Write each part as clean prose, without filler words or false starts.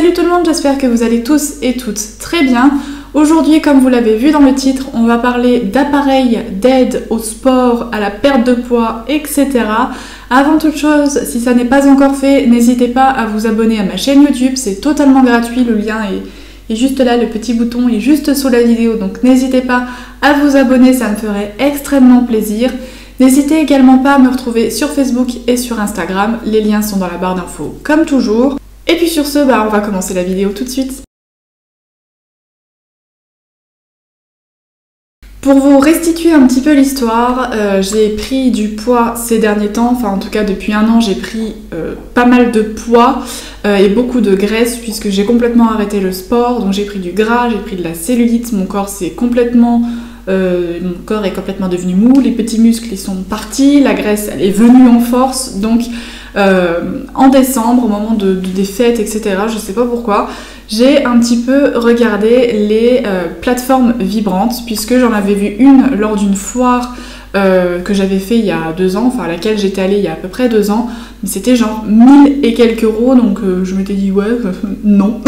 Salut tout le monde, j'espère que vous allez tous et toutes très bien. Aujourd'hui, comme vous l'avez vu dans le titre, on va parler d'appareils d'aide au sport, à la perte de poids, etc. Avant toute chose, si ça n'est pas encore fait, n'hésitez pas à vous abonner à ma chaîne YouTube, c'est totalement gratuit, le lien est juste là, le petit bouton est juste sous la vidéo, donc n'hésitez pas à vous abonner, ça me ferait extrêmement plaisir. N'hésitez également pas à me retrouver sur Facebook et sur Instagram, les liens sont dans la barre d'infos comme toujours. Et puis sur ce, on va commencer la vidéo tout de suite. Pour vous restituer un petit peu l'histoire, j'ai pris du poids ces derniers temps, enfin en tout cas depuis un an j'ai pris pas mal de poids et beaucoup de graisse puisque j'ai complètement arrêté le sport, donc j'ai pris du gras, j'ai pris de la cellulite, mon corps est complètement devenu mou, les petits muscles ils sont partis, la graisse elle est venue en force, donc en décembre, au moment des fêtes, etc., je sais pas pourquoi, j'ai un petit peu regardé les plateformes vibrantes, puisque j'en avais vu une lors d'une foire que j'avais fait il y a 2 ans, enfin à laquelle j'étais allée il y a à peu près 2 ans, mais c'était genre 1000 et quelques euros, donc je m'étais dit ouais, non.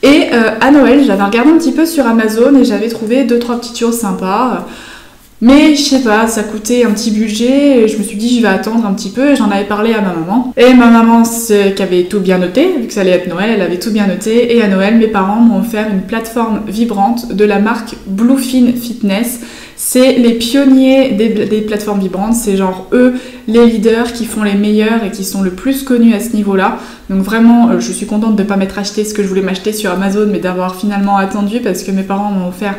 Et à Noël, j'avais regardé un petit peu sur Amazon et j'avais trouvé 2-3 petites choses sympas. Mais je sais pas, ça coûtait un petit budget et je me suis dit je vais attendre un petit peu et j'en avais parlé à ma maman. Et ma maman qui avait tout bien noté, vu que ça allait être Noël, elle avait tout bien noté. Et à Noël, mes parents m'ont offert une plateforme vibrante de la marque Bluefin Fitness. C'est les pionniers des plateformes vibrantes, c'est genre eux les leaders qui font les meilleurs et qui sont le plus connus à ce niveau-là. Donc vraiment, je suis contente de ne pas m'être acheté ce que je voulais m'acheter sur Amazon, mais d'avoir finalement attendu parce que mes parents m'ont offert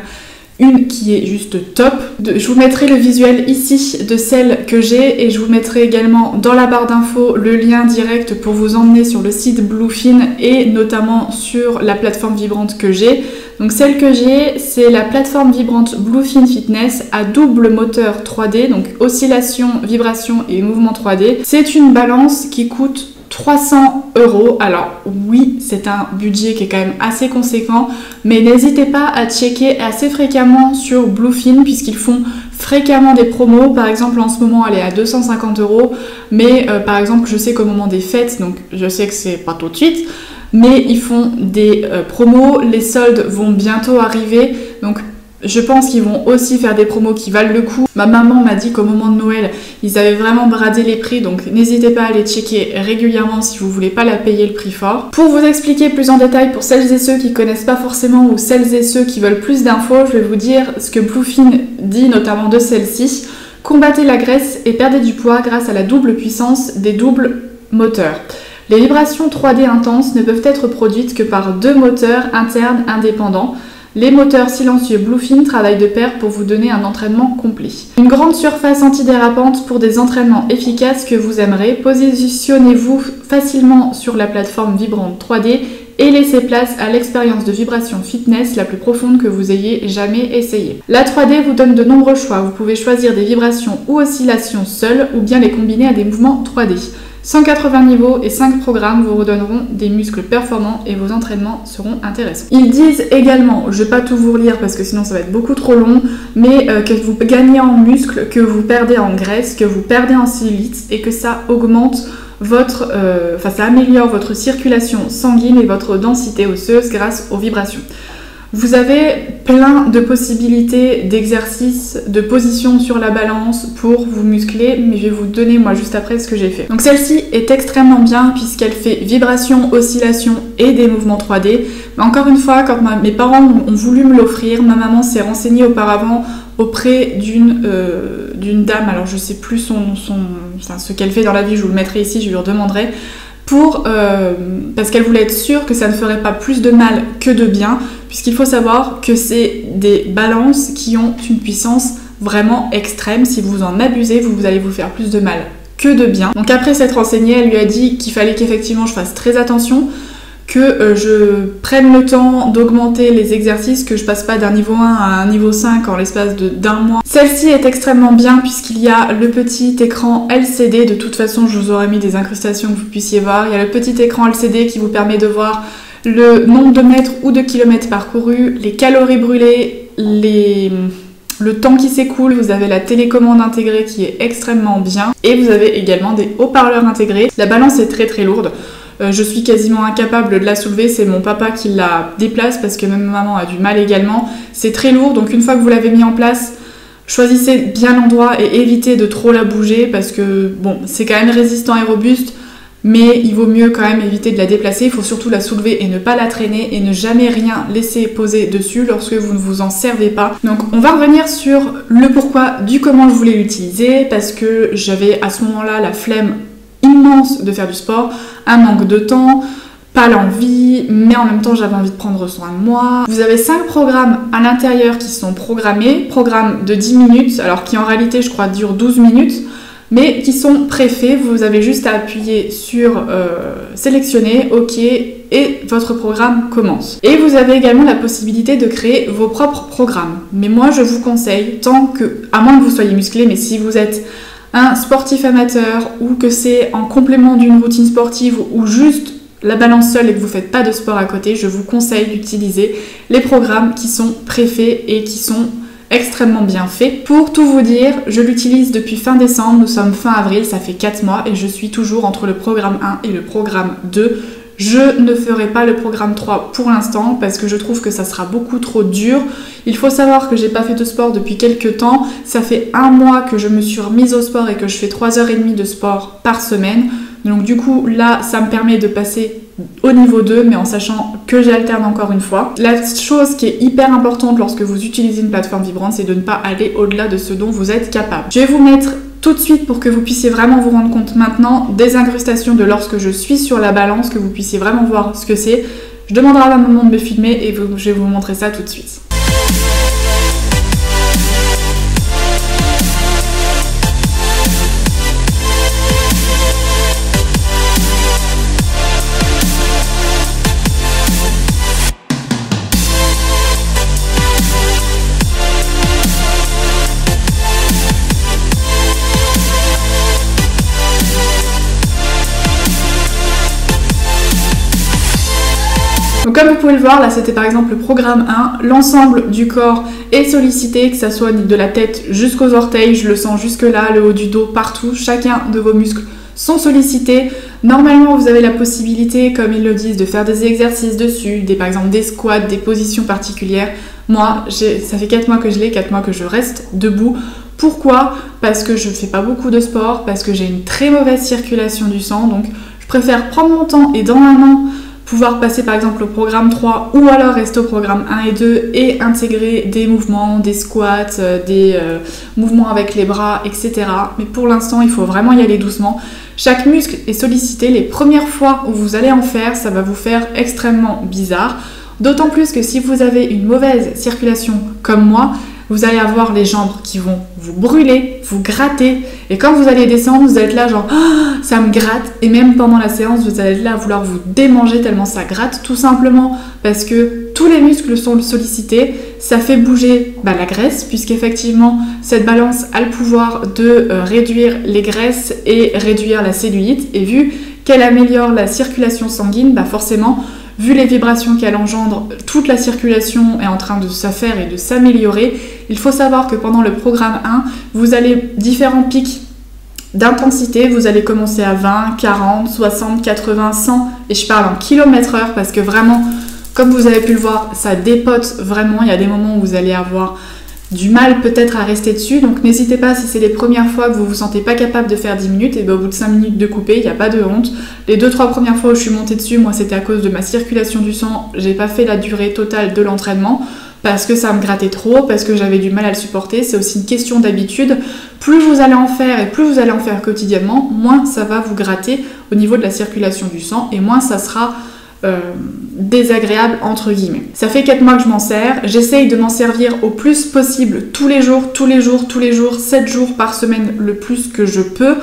une qui est juste top. Je vous mettrai le visuel ici de celle que j'ai et je vous mettrai également dans la barre d'infos le lien direct pour vous emmener sur le site Bluefin et notamment sur la plateforme vibrante que j'ai. Donc celle que j'ai, c'est la plateforme vibrante Bluefin Fitness à double moteur 3D, donc oscillation, vibration et mouvement 3D. C'est une balance qui coûte 300 €. Alors oui, c'est un budget qui est quand même assez conséquent, mais n'hésitez pas à checker assez fréquemment sur Bluefin puisqu'ils font fréquemment des promos. Par exemple, en ce moment, elle est à 250 €, mais par exemple, je sais qu'au moment des fêtes, donc je sais que c'est pas tout de suite, mais ils font des promos, les soldes vont bientôt arriver, donc je pense qu'ils vont aussi faire des promos qui valent le coup. Ma maman m'a dit qu'au moment de Noël, ils avaient vraiment bradé les prix, donc n'hésitez pas à les checker régulièrement si vous voulez pas la payer le prix fort. Pour vous expliquer plus en détail, pour celles et ceux qui connaissent pas forcément ou celles et ceux qui veulent plus d'infos, je vais vous dire ce que Bluefin dit notamment de celle-ci. Combattez la graisse et perdez du poids grâce à la double puissance des doubles moteurs. Les vibrations 3D intenses ne peuvent être produites que par 2 moteurs internes indépendants. Les moteurs silencieux Bluefin travaillent de pair pour vous donner un entraînement complet. Une grande surface antidérapante pour des entraînements efficaces que vous aimerez. Positionnez-vous facilement sur la plateforme vibrante 3D et laissez place à l'expérience de vibration fitness la plus profonde que vous ayez jamais essayée. La 3D vous donne de nombreux choix. Vous pouvez choisir des vibrations ou oscillations seules ou bien les combiner à des mouvements 3D. 180 niveaux et 5 programmes vous redonneront des muscles performants et vos entraînements seront intéressants. Ils disent également, je ne vais pas tout vous relire parce que sinon ça va être beaucoup trop long, mais que vous gagnez en muscles, que vous perdez en graisse, que vous perdez en cellulite et que ça augmente ça améliore votre circulation sanguine et votre densité osseuse grâce aux vibrations. Vous avez plein de possibilités d'exercices, de positions sur la balance pour vous muscler, mais je vais vous donner moi juste après ce que j'ai fait. Donc celle-ci est extrêmement bien puisqu'elle fait vibration, oscillation et des mouvements 3D. Mais encore une fois, quand mes parents ont voulu me l'offrir, ma maman s'est renseignée auparavant auprès d'une dame, alors je sais plus ce qu'elle fait dans la vie, je vous le mettrai ici, je lui redemanderai. Parce qu'elle voulait être sûre que ça ne ferait pas plus de mal que de bien, puisqu'il faut savoir que c'est des balances qui ont une puissance vraiment extrême. Si vous en abusez, vous allez vous faire plus de mal que de bien. Donc après s'être renseignée, elle lui a dit qu'il fallait qu'effectivement je fasse très attention, que je prenne le temps d'augmenter les exercices, que je passe pas d'un niveau 1 à un niveau 5 en l'espace d'un mois. Celle-ci est extrêmement bien puisqu'il y a le petit écran LCD, de toute façon je vous aurais mis des incrustations que vous puissiez voir. Il y a le petit écran LCD qui vous permet de voir le nombre de mètres ou de kilomètres parcourus, les calories brûlées, le temps qui s'écoule. Vous avez la télécommande intégrée qui est extrêmement bien et vous avez également des haut-parleurs intégrés. La balance est très très lourde. je suis quasiment incapable de la soulever, c'est mon papa qui la déplace parce que même maman a du mal également. C'est très lourd, donc une fois que vous l'avez mis en place, choisissez bien l'endroit et évitez de trop la bouger parce que bon, c'est quand même résistant et robuste, mais il vaut mieux quand même éviter de la déplacer. Il faut surtout la soulever et ne pas la traîner et ne jamais rien laisser poser dessus lorsque vous ne vous en servez pas. Donc on va revenir sur le pourquoi du comment je voulais l'utiliser, parce que j'avais à ce moment-là la flemme immense de faire du sport, un manque de temps, pas l'envie, mais en même temps j'avais envie de prendre soin de moi. Vous avez 5 programmes à l'intérieur qui sont programmés, programmes de 10 minutes, alors qui en réalité je crois durent 12 minutes, mais qui sont préfaits. Vous avez juste à appuyer sur sélectionner, OK, et votre programme commence. Et vous avez également la possibilité de créer vos propres programmes. Mais moi je vous conseille, tant que, à moins que vous soyez musclé, mais si vous êtes un sportif amateur ou que c'est en complément d'une routine sportive ou juste la balance seule et que vous ne faites pas de sport à côté, je vous conseille d'utiliser les programmes qui sont préfaits et qui sont extrêmement bien faits. Pour tout vous dire, je l'utilise depuis fin décembre, nous sommes fin avril, ça fait 4 mois et je suis toujours entre le programme 1 et le programme 2. Je ne ferai pas le programme 3 pour l'instant parce que je trouve que ça sera beaucoup trop dur. Il faut savoir que j'ai pas fait de sport depuis quelques temps. Ça fait 1 mois que je me suis remise au sport et que je fais 3h30 de sport par semaine. Donc du coup là ça me permet de passer au niveau 2 mais en sachant que j'alterne encore une fois. La chose qui est hyper importante lorsque vous utilisez une plateforme vibrante, c'est de ne pas aller au-delà de ce dont vous êtes capable. Je vais vous mettre tout de suite, pour que vous puissiez vraiment vous rendre compte maintenant, des incrustations de lorsque je suis sur la balance, que vous puissiez vraiment voir ce que c'est. Je demanderai à maman de me filmer et je vais vous montrer ça tout de suite. Donc comme vous pouvez le voir, là c'était par exemple le programme 1, l'ensemble du corps est sollicité, que ça soit de la tête jusqu'aux orteils, je le sens jusque là, le haut du dos, partout, chacun de vos muscles sont sollicités. Normalement vous avez la possibilité, comme ils le disent, de faire des exercices dessus, par exemple des squats, des positions particulières. Moi, ça fait 4 mois que je l'ai, 4 mois que je reste debout. Pourquoi ? Parce que je ne fais pas beaucoup de sport, parce que j'ai une très mauvaise circulation du sang, donc je préfère prendre mon temps et dans la main pouvoir passer par exemple au programme 3 ou alors rester au programme 1 et 2 et intégrer des mouvements, des squats, des mouvements avec les bras, etc. Mais pour l'instant, il faut vraiment y aller doucement. Chaque muscle est sollicité. Les premières fois où vous allez en faire, ça va vous faire extrêmement bizarre. D'autant plus que si vous avez une mauvaise circulation comme moi, vous allez avoir les jambes qui vont vous brûler, vous gratter, et quand vous allez descendre, vous allez être là genre oh, ça me gratte, et même pendant la séance, vous allez être là à vouloir vous démanger tellement ça gratte, tout simplement parce que tous les muscles sont sollicités, ça fait bouger la graisse, puisqu'effectivement cette balance a le pouvoir de réduire les graisses et réduire la cellulite, et vu qu'elle améliore la circulation sanguine, forcément, vu les vibrations qu'elle engendre, toute la circulation est en train de se faire et de s'améliorer. Il faut savoir que pendant le programme 1, vous allez différents pics d'intensité. Vous allez commencer à 20, 40, 60, 80, 100 et je parle en km/h parce que vraiment, comme vous avez pu le voir, ça dépote vraiment. Il y a des moments où vous allez avoir du mal peut-être à rester dessus, donc n'hésitez pas, si c'est les premières fois que vous vous sentez pas capable de faire 10 minutes, et au bout de 5 minutes de couper, il n'y a pas de honte. Les 2-3 premières fois où je suis montée dessus, moi c'était à cause de ma circulation du sang, j'ai pas fait la durée totale de l'entraînement, parce que ça me grattait trop, parce que j'avais du mal à le supporter, c'est aussi une question d'habitude. Plus vous allez en faire, et plus vous allez en faire quotidiennement, moins ça va vous gratter au niveau de la circulation du sang, et moins ça sera désagréable entre guillemets. Ça fait 4 mois que je m'en sers, j'essaye de m'en servir au plus possible tous les jours, 7 jours par semaine le plus que je peux,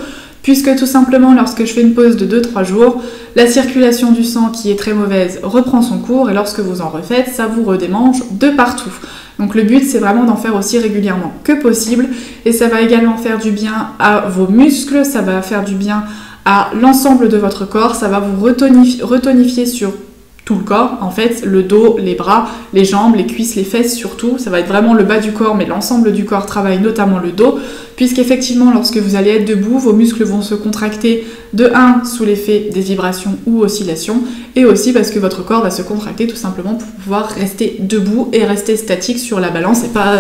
puisque tout simplement lorsque je fais une pause de 2-3 jours, la circulation du sang qui est très mauvaise reprend son cours et lorsque vous en refaites, ça vous redémange de partout. Donc le but c'est vraiment d'en faire aussi régulièrement que possible et ça va également faire du bien à vos muscles, ça va faire du bien à l'ensemble de votre corps, ça va vous retonifier sur tout le corps, en fait, le dos, les bras, les jambes, les cuisses, les fesses surtout, ça va être vraiment le bas du corps, mais l'ensemble du corps travaille, notamment le dos. puisqu'effectivement lorsque vous allez être debout, vos muscles vont se contracter de 1 sous l'effet des vibrations ou oscillations, et aussi parce que votre corps va se contracter tout simplement pour pouvoir rester debout et rester statique sur la balance et pas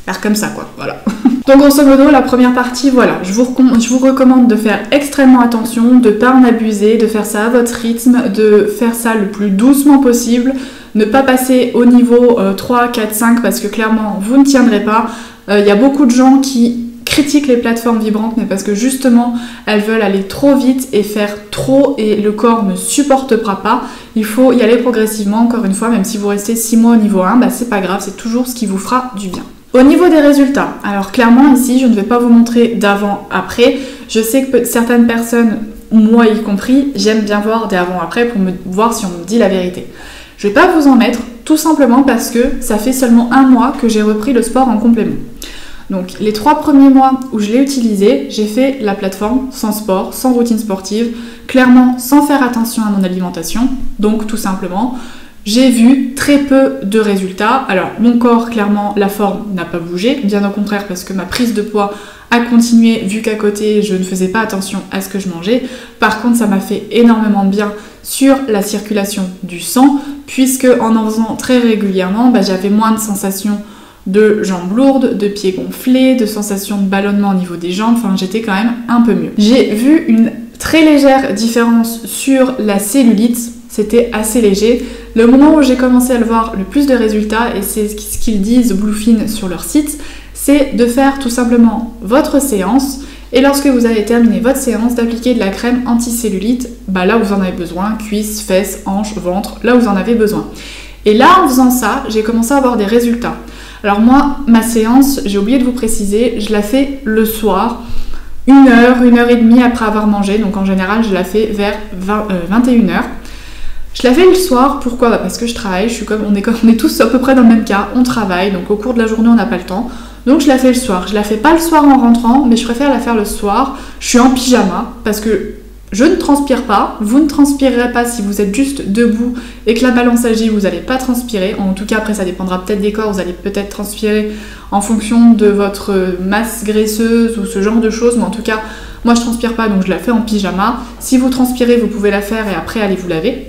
faire comme ça quoi, voilà. Donc grosso modo, la première partie, voilà, je vous recommande de faire extrêmement attention, de ne pas en abuser, de faire ça à votre rythme, de faire ça le plus doucement possible, ne pas passer au niveau 3, 4, 5 parce que clairement vous ne tiendrez pas. Il y a beaucoup de gens qui critiquent les plateformes vibrantes, mais parce que justement elles veulent aller trop vite et faire trop et le corps ne supportera pas. Il faut y aller progressivement, encore une fois, même si vous restez 6 mois au niveau 1, bah c'est pas grave, c'est toujours ce qui vous fera du bien. Au niveau des résultats, alors clairement ici je ne vais pas vous montrer d'avant-après, je sais que certaines personnes, moi y compris, j'aime bien voir des avant-après pour voir si on me dit la vérité. Je vais pas vous en mettre, tout simplement parce que ça fait seulement 1 mois que j'ai repris le sport en complément. Donc les 3 premiers mois où je l'ai utilisé, j'ai fait la plateforme sans sport, sans routine sportive, clairement sans faire attention à mon alimentation, donc tout simplement j'ai vu très peu de résultats. Alors mon corps, clairement, la forme n'a pas bougé, bien au contraire parce que ma prise de poids a continué vu qu'à côté je ne faisais pas attention à ce que je mangeais. Par contre ça m'a fait énormément de bien sur la circulation du sang puisque en faisant très régulièrement, bah, j'avais moins de sensations de jambes lourdes, de pieds gonflés, de sensations de ballonnement au niveau des jambes, enfin j'étais quand même un peu mieux. J'ai vu une très légère différence sur la cellulite, c'était assez léger. Le moment où j'ai commencé à le voir le plus de résultats, et c'est ce qu'ils disent Bluefin sur leur site, c'est de faire tout simplement votre séance et lorsque vous avez terminé votre séance, d'appliquer de la crème anti-cellulite, bah là où vous en avez besoin, cuisses, fesses, hanches, ventre, là où vous en avez besoin. Et là en faisant ça, j'ai commencé à avoir des résultats. Alors moi, ma séance, j'ai oublié de vous préciser, je la fais le soir, 1 heure, 1 heure et demie après avoir mangé, donc en général je la fais vers 21h. Je la fais le soir, pourquoi ? Bah parce que je travaille, on est tous à peu près dans le même cas, on travaille, donc au cours de la journée on n'a pas le temps. Donc je la fais le soir. Je la fais pas le soir en rentrant, mais je préfère la faire le soir. Je suis en pyjama parce que je ne transpire pas. Vous ne transpirerez pas si vous êtes juste debout et que la balance agit, vous n'allez pas transpirer. En tout cas, après ça dépendra peut-être des corps, vous allez peut-être transpirer en fonction de votre masse graisseuse ou ce genre de choses, mais en tout cas, moi je transpire pas, donc je la fais en pyjama. Si vous transpirez, vous pouvez la faire et après allez vous laver.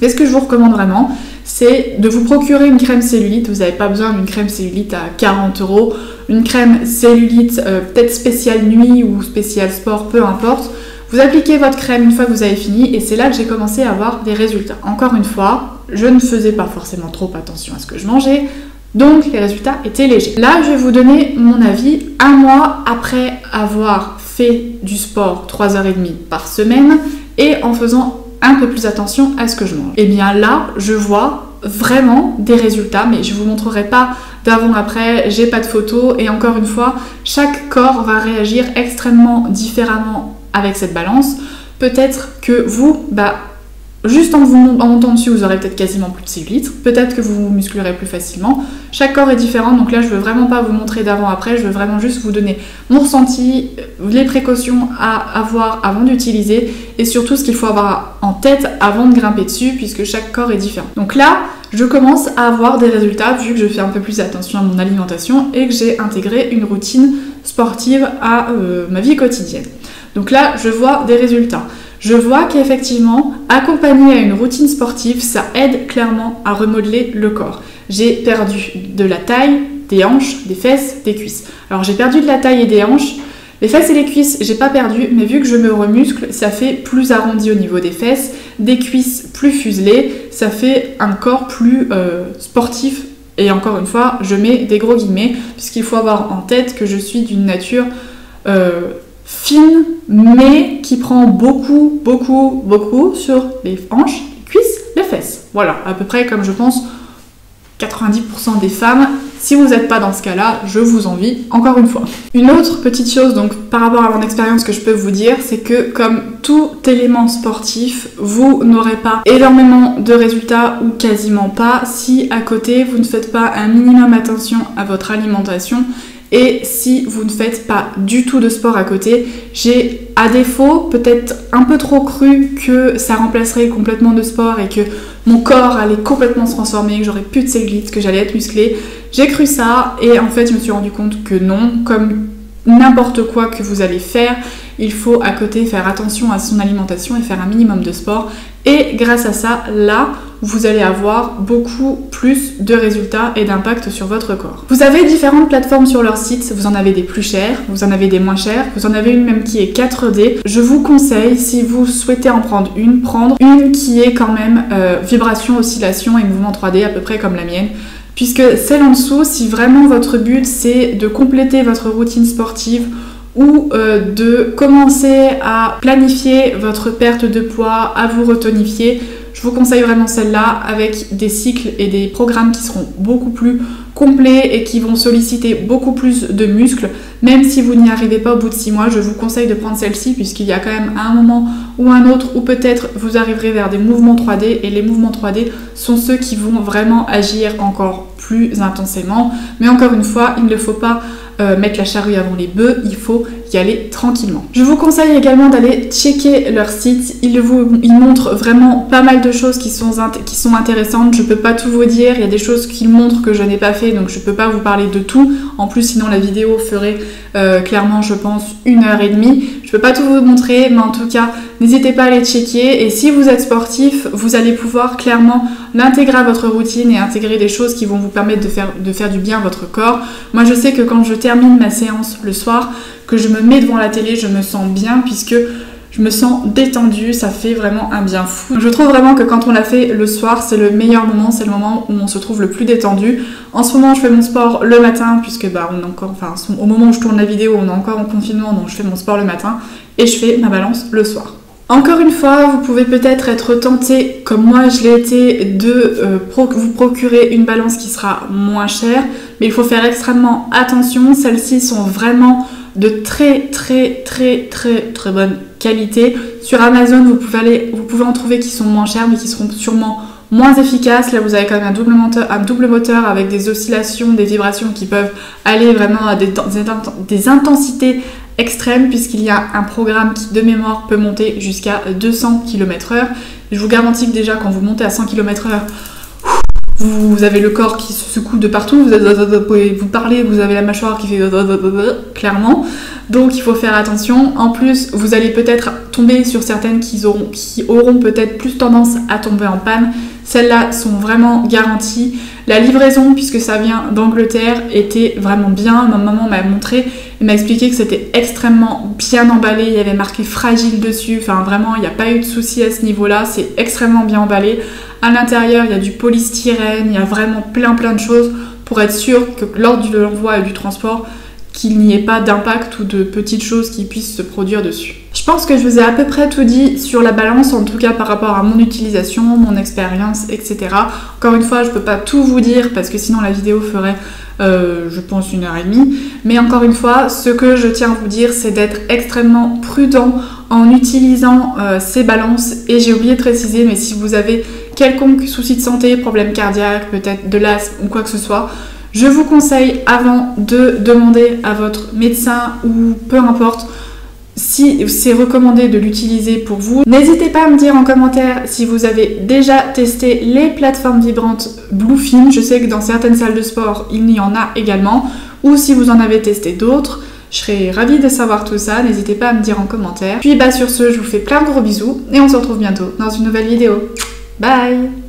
Mais ce que je vous recommande vraiment, c'est de vous procurer une crème cellulite. Vous n'avez pas besoin d'une crème cellulite à 40 €. Une crème cellulite peut-être spéciale nuit ou spéciale sport, peu importe. Vous appliquez votre crème une fois que vous avez fini et c'est là que j'ai commencé à avoir des résultats. Encore une fois, je ne faisais pas forcément trop attention à ce que je mangeais, donc les résultats étaient légers. Là, je vais vous donner mon avis 1 mois après avoir fait du sport 3h30 par semaine et en faisant un peu plus attention à ce que je mange. Et bien là, je vois vraiment des résultats, mais je vous montrerai pas d'avant-après, j'ai pas de photos, et encore une fois, chaque corps va réagir extrêmement différemment avec cette balance. Peut-être que vous, juste en montant dessus, vous aurez peut-être quasiment plus de cellulite. Peut-être que vous vous musclerez plus facilement. Chaque corps est différent, donc là je veux vraiment pas vous montrer d'avant-après, je veux vraiment juste vous donner mon ressenti, les précautions à avoir avant d'utiliser et surtout ce qu'il faut avoir en tête avant de grimper dessus puisque chaque corps est différent. Donc là, je commence à avoir des résultats vu que je fais un peu plus attention à mon alimentation et que j'ai intégré une routine sportive à ma vie quotidienne. Donc là, je vois des résultats. Je vois qu'effectivement, accompagné à une routine sportive, ça aide clairement à remodeler le corps. J'ai perdu de la taille, des hanches, des fesses, des cuisses. Alors j'ai perdu de la taille et des hanches. Les fesses et les cuisses, j'ai pas perdu, mais vu que je me remuscle, ça fait plus arrondi au niveau des fesses, des cuisses plus fuselées, ça fait un corps plus sportif. Et encore une fois, je mets des gros guillemets, puisqu'il faut avoir en tête que je suis d'une nature fine, mais qui prend beaucoup sur les hanches, les cuisses, les fesses. Voilà, à peu près comme je pense 90% des femmes. Si vous n'êtes pas dans ce cas-là, je vous envie encore une fois. Une autre petite chose, donc par rapport à mon expérience que je peux vous dire, c'est que comme tout élément sportif, vous n'aurez pas énormément de résultats ou quasiment pas si à côté vous ne faites pas un minimum attention à votre alimentation. Et si vous ne faites pas du tout de sport à côté, j'ai à défaut peut-être un peu trop cru que ça remplacerait complètement de sport et que mon corps allait complètement se transformer, que j'aurais plus de cellulite, que j'allais être musclée. J'ai cru ça et en fait je me suis rendu compte que non, comme n'importe quoi que vous allez faire, il faut à côté faire attention à son alimentation et faire un minimum de sport. Et grâce à ça, là, vous allez avoir beaucoup plus de résultats et d'impact sur votre corps. Vous avez différentes plateformes sur leur site, vous en avez des plus chères, vous en avez des moins chères, vous en avez une même qui est 4D. Je vous conseille, si vous souhaitez en prendre une qui est quand même vibration, oscillation et mouvement 3D, à peu près comme la mienne. Puisque celle en dessous, si vraiment votre but c'est de compléter votre routine sportive ou de commencer à planifier votre perte de poids, à vous retonifier, je vous conseille vraiment celle-là avec des cycles et des programmes qui seront beaucoup plus complets et qui vont solliciter beaucoup plus de muscles. Même si vous n'y arrivez pas au bout de 6 mois, je vous conseille de prendre celle-ci puisqu'il y a quand même un moment ou un autre où peut-être vous arriverez vers des mouvements 3D et les mouvements 3D sont ceux qui vont vraiment agir encore plus intensément. Mais encore une fois, il ne faut pas mettre la charrue avant les bœufs, il faut y aller tranquillement. Je vous conseille également d'aller checker leur site, ils montrent vraiment pas mal de choses qui sont intéressantes. Je peux pas tout vous dire, il y a des choses qu'ils montrent que je n'ai pas fait, donc je peux pas vous parler de tout. En plus, sinon la vidéo ferait clairement, je pense, 1h30. Je peux pas tout vous montrer, mais en tout cas, n'hésitez pas à les checker. Et si vous êtes sportif, vous allez pouvoir clairement l'intégrer à votre routine et intégrer des choses qui vont vous permettre de faire du bien à votre corps. Moi, je sais que quand je termine ma séance le soir, que je me mets devant la télé, je me sens bien puisque je me sens détendue, ça fait vraiment un bien fou. Je trouve vraiment que quand on l'a fait le soir, c'est le meilleur moment, c'est le moment où on se trouve le plus détendu. En ce moment, je fais mon sport le matin puisque au moment où je tourne la vidéo, on est encore en confinement, donc je fais mon sport le matin et je fais ma balance le soir. Encore une fois, vous pouvez peut-être être tenté, comme moi je l'ai été, de vous procurer une balance qui sera moins chère, mais il faut faire extrêmement attention. Celles-ci sont vraiment de très bonne qualité. Sur Amazon, vous pouvez en trouver qui sont moins chères, mais qui seront sûrement moins efficaces. Là, vous avez quand même un double moteur avec des oscillations, des vibrations qui peuvent aller vraiment à des intensités extrême puisqu'il y a un programme qui de mémoire peut monter jusqu'à 200 km/h. Je vous garantis que déjà quand vous montez à 100 km/h, vous avez le corps qui se secoue de partout, vous parlez, vous avez la mâchoire qui fait clairement, donc il faut faire attention. En plus, vous allez peut-être tomber sur certaines qui auront peut-être plus tendance à tomber en panne. Celles-là sont vraiment garanties. La livraison, puisque ça vient d'Angleterre, était vraiment bien. Ma maman m'a montré, elle m'a expliqué que c'était extrêmement bien emballé. Il y avait marqué fragile dessus. Enfin, vraiment, il n'y a pas eu de souci à ce niveau-là. C'est extrêmement bien emballé. À l'intérieur, il y a du polystyrène. Il y a vraiment plein de choses pour être sûr que lors de l'envoi et du transport, qu'il n'y ait pas d'impact ou de petites choses qui puissent se produire dessus. Je pense que je vous ai à peu près tout dit sur la balance, en tout cas par rapport à mon utilisation, mon expérience, etc. Encore une fois, je peux pas tout vous dire parce que sinon la vidéo ferait, je pense, 1h30. Mais encore une fois, ce que je tiens à vous dire, c'est d'être extrêmement prudent en utilisant ces balances. Et j'ai oublié de préciser, mais si vous avez quelconque souci de santé, problème cardiaque, peut-être de l'asthme ou quoi que ce soit, je vous conseille avant de demander à votre médecin ou peu importe si c'est recommandé de l'utiliser pour vous. N'hésitez pas à me dire en commentaire si vous avez déjà testé les plateformes vibrantes Bluefin. Je sais que dans certaines salles de sport, il y en a également. Ou si vous en avez testé d'autres. Je serais ravie de savoir tout ça. N'hésitez pas à me dire en commentaire. Puis sur ce, je vous fais plein de gros bisous et on se retrouve bientôt dans une nouvelle vidéo. Bye!